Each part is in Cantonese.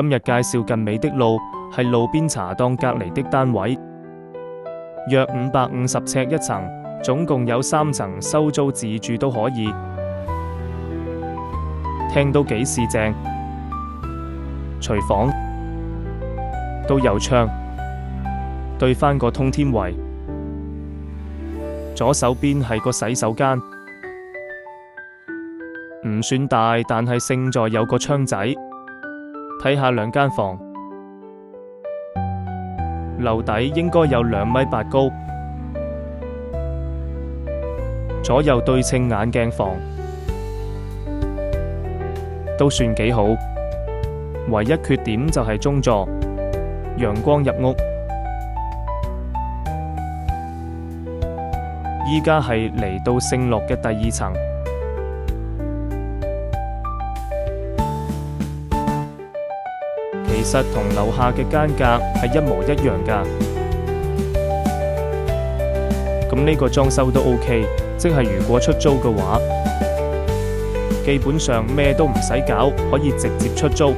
今日介紹近美的路，係路邊茶檔隔離的單位，約550尺一層，總共有3層，收租自住都可以。廳都幾市正，廚房都有窗，對返個通天圍。左手邊係個洗手間，唔算大，但係勝在有個窗仔。睇下2間房，樓底應該有2.8米高，左右對稱眼鏡房，都算幾好。唯一缺點就係中座，陽光入屋。依家係嚟到聖樂嘅第2層。其實同樓下嘅間隔係一模一樣㗎。咁呢個裝修都 OK， 即係如果出租嘅話，基本上咩都唔使搞，可以直接出租。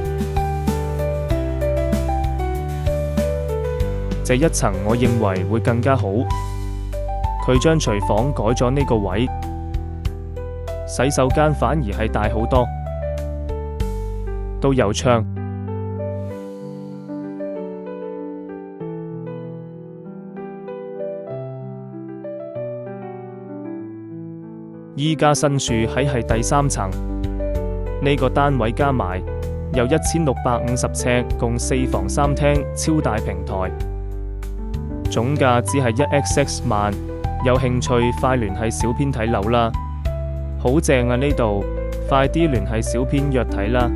這一層我認為會更加好，佢將廚房改咗呢個位，洗手間反而係大好多，都有窗。依家新樹喺係第3層，呢個單位加埋有1650尺，共4房3廳，超大平台，總價只係1XX萬。有興趣快聯繫小編睇樓啦，好正啊呢度，快啲聯繫小編約睇啦。